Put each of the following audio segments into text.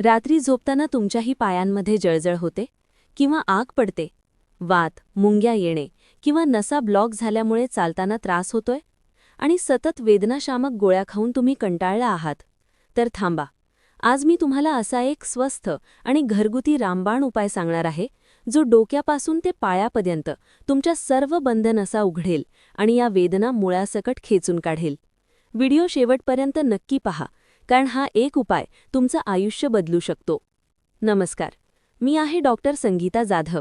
रात्री झोपताना तुमच्याही पायांमध्ये जळजळ होते किंवा आग पडते, वात, मुंग्या येणे किंवा नसा ब्लॉक झाल्यामुळे चालताना त्रास होतोय आणि सतत वेदनाशामक गोळ्या खाऊन तुम्ही कंटाळला आहात, तर थांबा. आज मी तुम्हाला असा एक स्वस्थ आणि घरगुती रामबाण उपाय सांगणार आहे, जो डोक्यापासून ते पायापर्यंत तुमच्या सर्व बंध नसा उघडेल आणि या वेदना मुळासकट खेचून काढेल. व्हिडिओ शेवटपर्यंत नक्की पहा, कारण हा एक उपाय तुमचं आयुष्य बदलू शकतो. नमस्कार, मी आहे डॉक्टर संगीता जाधव.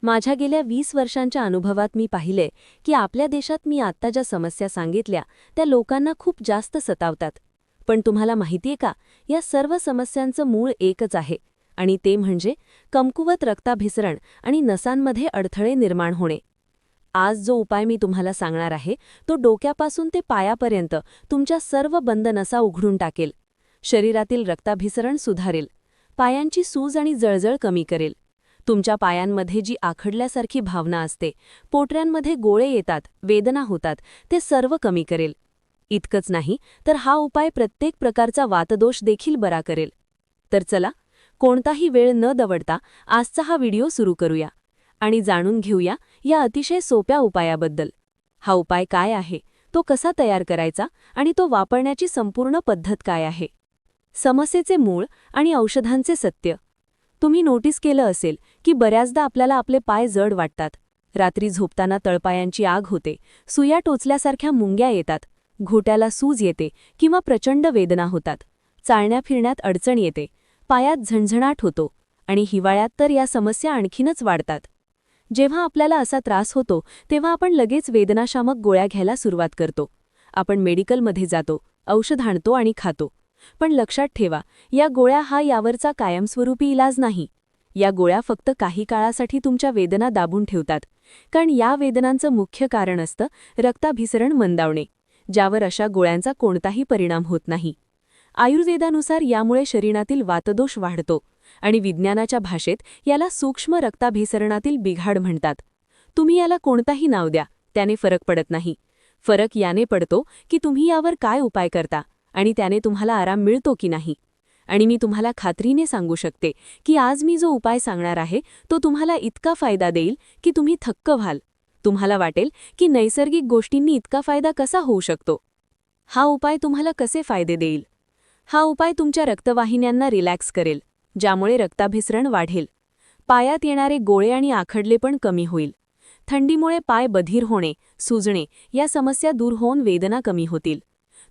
माझ्या गेल्या 20 वर्षांच्या अनुभवात मी पाहिले की आपल्या देशात मी आत्ता ज्या समस्या सांगितल्या त्या लोकांना खूप जास्त सतावतात. पण तुम्हाला माहितीये का, या सर्व समस्यांचं मूळ एकच आहे, आणि ते म्हणजे कमकुवत रक्ताभिसरण आणि नसांमध्ये अडथळे निर्माण होणे. आज जो उपाय मी तुम्हाला सांगणार आहे तो डोक्यापासून ते पायापर्यंत तुमच्या सर्व बंद नसा उघडून टाकेल, शरीरातील रक्ताभिसरण सुधारेल, पायांची सूज आणि जळजळ कमी करेल, तुमच्या पायांमध्ये जी आखडल्यासारखी भावना असते, पोटऱ्यांमध्ये गोळे येतात, वेदना होतात, ते सर्व कमी करेल. इतकंच नाही तर हा उपाय प्रत्येक प्रकारचा वातदोष देखील बरा करेल. तर चला, कोणताही वेळ न दवडता आजचा हा व्हिडिओ सुरू करूया आणि जाणून घेऊया या अतिशय सोप्या उपायाबद्दल. हा उपाय काय आहे, तो कसा तयार करायचा आणि तो वापरण्याची संपूर्ण पद्धत काय आहे. समस्येचे मूळ आणि औषधांचे सत्य. तुम्ही नोटीस केलं असेल की बऱ्याचदा आपल्याला आपले पाय जड वाटतात, रात्री झोपताना तळपायांची आग होते, सुया टोचल्यासारख्या मुंग्या येतात, घोट्याला सूज येते किंवा प्रचंड वेदना होतात, चालण्या फिरण्यात अडचण येते, पायात झणझणाट होतो आणि हिवाळ्यात तर या समस्या आणखीनच वाढतात. जेव्हा आपल्याला असा त्रास होतो तेव्हा आपण लगेच वेदनाशामक गोळ्या घ्यायला सुरुवात करतो. आपण मेडिकलमध्ये जातो, औषध आणतो आणि खातो. पण लक्षात ठेवा, या गोळ्या हा यावरचा कायमस्वरूपी इलाज नाही. या गोळ्या फक्त काही काळासाठी तुमच्या वेदना दाबून ठेवतात, कारण या वेदनांचं मुख्य कारण असतं रक्ताभिसरण मंदावणे, ज्यावर अशा गोळ्यांचा कोणताही परिणाम होत नाही. आयुर्वेदानुसार यामुळे शरीरातील वातदोष वाढतो आणि विज्ञानाच्या भाषेत याला सूक्ष्म रक्ताभिसरणातील बिघाड म्हणतात. तुम्ही याला कोणताही नाव द्या, त्याने फरक पडत नाही. फरक याने पडतो की तुम्ही यावर काय उपाय करता आणि त्याने तुम्हाला आराम मिळतो की नाही. आणि मी तुम्हाला खात्रीने सांगू शकते की आज मी जो उपाय सांगणार आहे तो तुम्हाला इतका फायदा देईल की तुम्ही थक्क व्हाल. तुम्हाला वाटेल की नैसर्गिक गोष्टींनी इतका फायदा कसा होऊ शकतो. हा उपाय तुम्हाला कसे फायदे देईल. हा उपाय तुमच्या रक्तवाहिन्यांना रिलॅक्स करेल, ज्यामुळे रक्ताभिसरण वाढेल. पायात येणारे गोळे आणि आखडलेपण कमी होईल. थंडीमुळे पाय बधीर होणे, सुजणे या समस्या दूर होऊन वेदना कमी होतील.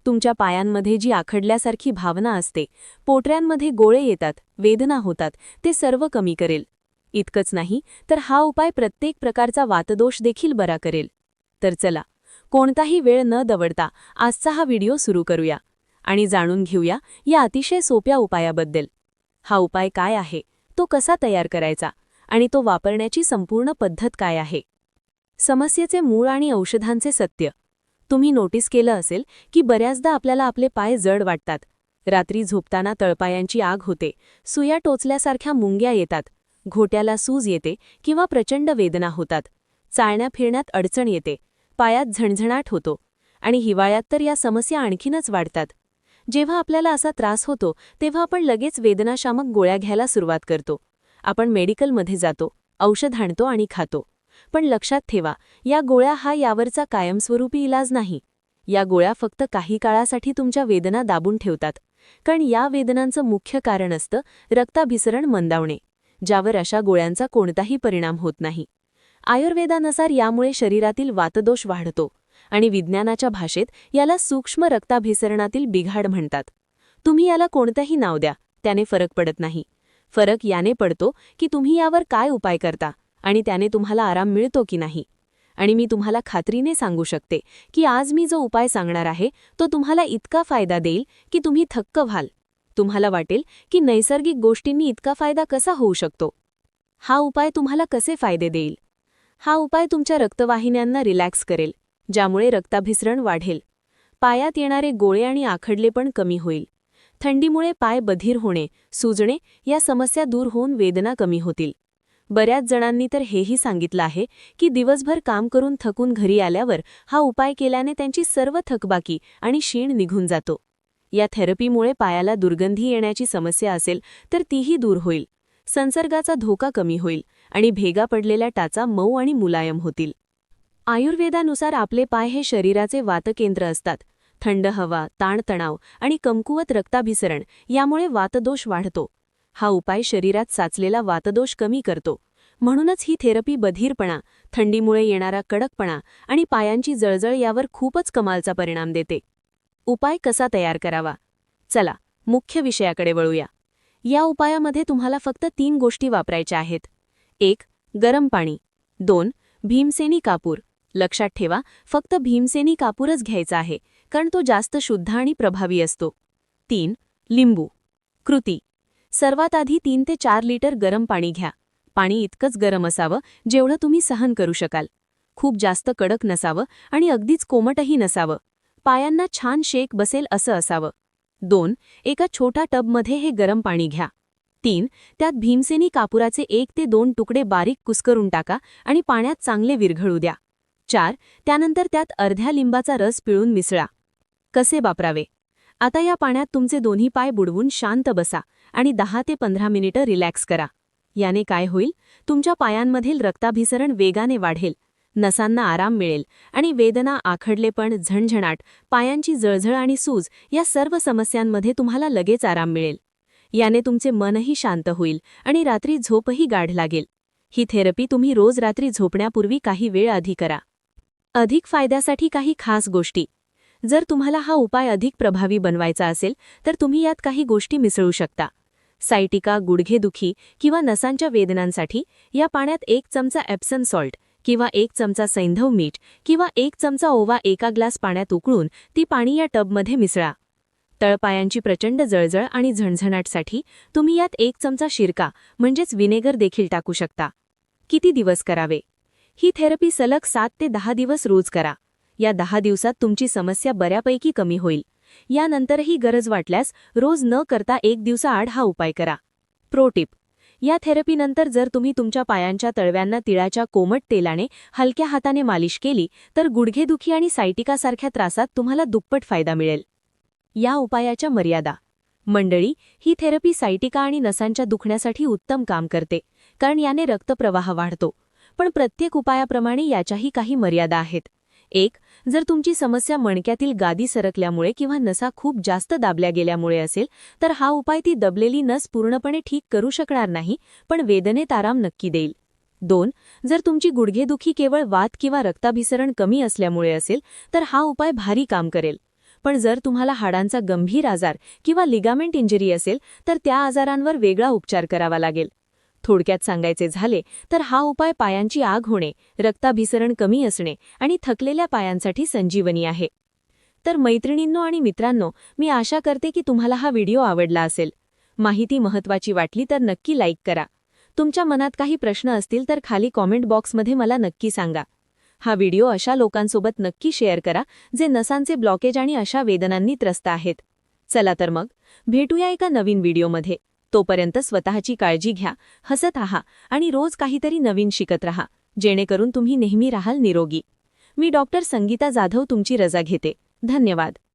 तुमच्या पायांमध्ये जी आखडल्यासारखी भावना असते, पोटऱ्यांमध्ये गोळे येतात, वेदना होतात, ते सर्व कमी करेल. इतकंच नाही तर हा उपाय प्रत्येक प्रकारचा वातदोष देखील बरा करेल. तर चला, कोणताही वेळ न दवडता आजचा हा व्हिडिओ सुरू करूया आणि जाणून घेऊया या अतिशय सोप्या उपायाबद्दल. हा उपाय काय आहे, तो कसा तयार करायचा आणि तो वापरण्याची संपूर्ण पद्धत काय आहे. समस्येचे मूळ आणि औषधांचे सत्य. तुम्ही नोटीस केलं असेल की बऱ्याचदा आपल्याला आपले पाय जड वाटतात, रात्री झोपताना तळपायांची आग होते, सुया टोचल्यासारख्या मुंग्या येतात, घोट्याला सूज येते किंवा प्रचंड वेदना होतात, चालण्या फिरण्यात अडचण येते, पायात झणझणाट होतो आणि हिवाळ्यात तर या समस्या आणखीनच वाढतात. जेव्हा आपल्याला असा त्रास होतो तेव्हा आपण लगेच वेदनाशामक गोळ्या घ्यायला सुरुवात करतो. आपण मेडिकलमध्ये जातो, औषध आणतो आणि खातो. पण लक्षात ठेवा, या गोळ्या हा यावरचा कायमस्वरूपी इलाज नाही. या गोळ्या फक्त काही काळासाठी तुमच्या वेदना दाबून ठेवतात, कारण या वेदनांचं मुख्य कारण असतं रक्ताभिसरण मंदावणे, ज्यावर अशा गोळ्यांचा कोणताही परिणाम होत नाही. आयुर्वेदानुसार यामुळे शरीरातील वातदोष वाढतो आणि विज्ञानाच्या भाषेत याला सूक्ष्म रक्ताभिसरणातील बिघाड म्हणतात. तुम्ही याला कोणतंही नाव द्या, त्याने फरक पडत नाही. फरक याने पडतो की तुम्ही यावर काय उपाय करता आणि त्याने तुम्हाला आराम मिळतो की नाही. आणि मी तुम्हाला खात्रीने सांगू शकते की आज मी जो उपाय सांगणार आहे तो तुम्हाला इतका फायदा देईल की तुम्ही थक्क व्हाल. तुम्हाला वाटेल की नैसर्गिक गोष्टींनी इतका फायदा कसा होऊ शकतो. हा उपाय तुम्हाला कसे फायदे देईल. हा उपाय तुमच्या रक्तवाहिन्यांना रिलॅक्स करेल, ज्यामुळे रक्ताभिसरण वाढेल. पायात येणारे गोळे आणि आखडलेपण कमी होईल. थंडीमुळे पाय बधीर होणे, सुजणे या समस्या दूर होऊन वेदना कमी होतील. बऱ्याच जणांनी तर हेही सांगितलं आहे की दिवसभर काम करून थकून घरी आल्यावर हा उपाय केल्याने त्यांची सर्व थकबाकी आणि शीण निघून जातो. या थेरपीमुळे पायाला दुर्गंधी येण्याची समस्या असेल तर तीही दूर होईल. संसर्गाचा धोका कमी होईल आणि भेगा पडलेल्या टाचा मऊ आणि मुलायम होतील. आयुर्वेदानुसार आपले पाय हे शरीराचे वातकेंद्र असतात. थंड हवा, ताणतणाव आणि कमकुवत रक्ताभिसरण यामुळे वातदोष वाढतो. हा उपाय शरीरात साचलेला वातदोष कमी करतो. म्हणूनच ही थेरपी बधिरपणा, थंडीमुळे येणारा कडकपणा आणि पायांची जळजळ यावर खूपच कमालचा परिणाम देते. उपाय कसा तयार करावा? चला, मुख्य विषयाकडे वळूया. या उपायामध्ये तुम्हाला फक्त 3 गोष्टी वापरायच्या आहेत. 1. गरम पाणी. 2. भीमसेनी कापूर. लक्षात ठेवा, फक्त भीमसेनी कापूरच घ्यायचा आहे, कारण तो जास्त शुद्ध आणि प्रभावी असतो. 3. लिंबू. कृती: सर्वात आधी 3 ते 4 लिटर गरम पाणी घ्या. पाणी इतकंच गरम असावं जेवढं तुम्ही सहन करू शकाल. खूप जास्त कडक नसावं आणि अगदीच कोमटही नसावं. पायांना छान शेक बसेल असं असावं. 2. एका छोट्या टबमध्ये हे गरम पाणी घ्या. 3. त्यात भीमसेनी कापुराचे 1 ते 2 तुकडे बारीक कुस्करून टाका आणि पाण्यात चांगले विरघळू द्या. 4. त्यानंतर त्यात अर्ध्या लिंबाचा रस पिळून मिसळा. कसे वापरावे? आता या पाण्यात तुमचे दोन्ही पाय बुडवून शांत बसा आणि 10 ते 15 मिनिटं रिलॅक्स करा. याने काय होईल? तुमच्या पायांमधील रक्ताभिसरण वेगाने वाढेल, नसांना आराम मिळेल आणि वेदना, आखडलेपण, झणझणाट, पायांची जळजळ आणि सूज या सर्व समस्यांमध्ये तुम्हाला लगेच आराम मिळेल. याने तुमचे मनही शांत होईल आणि रात्री झोपही गाढ लागेल. ही थेरपी तुम्ही रोज रात्री झोपण्यापूर्वी काही वेळ आधी करा. अधिक फायद्यासाठी काही खास गोष्टी: जर तुम्हाला हा उपाय अधिक प्रभावी बनवायचा असेल तर तुम्ही यात काही गोष्टी मिसळू शकता. सायटिका, गुडघेदुखी किंवा नसांच्या वेदनांसाठी या पाण्यात 1 चमचा एप्सम सॉल्ट किंवा 1 चमचा सैंधव मीठ किंवा 1 चमचा ओवा एका ग्लास पाण्यात उकळून ती पाणी या टबमध्ये मिसळा. तळपायांची प्रचंड जळजळ आणि झणझणाटसाठी तुम्ही यात 1 चमचा शिरका म्हणजेच विनेगर देखील टाकू शकता. किती दिवस करावे? ही थेरपी सलग 7 ते 10 दिवस रोज करा. या 10 दिवसात तुमची समस्या बऱ्यापैकी कमी होईल. यानंतरही गरज वाटल्यास रोज न करता 1 दिवसाआड हा उपाय करा. प्रो टिप: या थेरपीनंतर जर तुम्ही तुमच्या पायांच्या तळव्यांना तिळाच्या कोमट तेलाने हलक्या हाताने मालिश केली तर गुडघेदुखी आणि सायटिकासारख्या त्रासात तुम्हाला दुप्पट फायदा मिळेल. या उपायाच्या मर्यादा: मंडळी, ही थेरपी सायटिका आणि नसांच्या दुखण्यासाठी उत्तम काम करते, कारण याने रक्तप्रवाह वाढतो. पण प्रत्येक उपायाप्रमाणे याच्याही काही मर्यादा आहेत. 1. जर तुमची समस्या मणक्यातील गादी सरकल्यामुळे किंवा नसा खूप जास्त दाबल्या गेल्यामुळे असेल तर हा उपाय ती दबलेली नस पूर्णपणे ठीक करू शकणार नाही, पण वेदनेत आराम नक्की देईल. 2. जर तुमची गुडघेदुखी केवळ वात किंवा रक्ताभिसरण कमी असल्यामुळे असेल तर हा उपाय भारी काम करेल. पण जर तुम्हाला हाडांचा गंभीर आजार किंवा लिगामेंट इंजरी असेल तर त्या आजारांवर वेगळा उपचार करावा लागेल. थोडक्यात सांगायचे झाले तर हा उपाय पायांची आग होणे, रक्ताभिसरण कमी असणे आणि थकलेल्या पायांसाठी संजीवनी आहे. तर मैत्रिणींनो आणि मित्रांनो, मी आशा करते की तुम्हाला हा व्हिडिओ आवडला असेल. माहिती महत्त्वाची वाटली तर नक्की लाईक करा. तुमच्या मनात काही प्रश्न असतील तर खाली कॉमेंट बॉक्समध्ये मला नक्की सांगा. हा व्हिडिओ अशा लोकांसोबत नक्की शेअर करा जे नसांचे ब्लॉकेज आणि अशा वेदनांनी त्रस्त आहेत. चला तर मग, भेटूया एका नवीन व्हिडिओमध्ये. तोपर्यंत स्वतःची काळजी घ्या, हसत राहा आणि रोज काहीतरी नवीन शिकत राहा, जेणेकरून तुम्ही नेहमी राहाल निरोगी. मी डॉक्टर संगीता जाधव तुमची रजा घेते. धन्यवाद.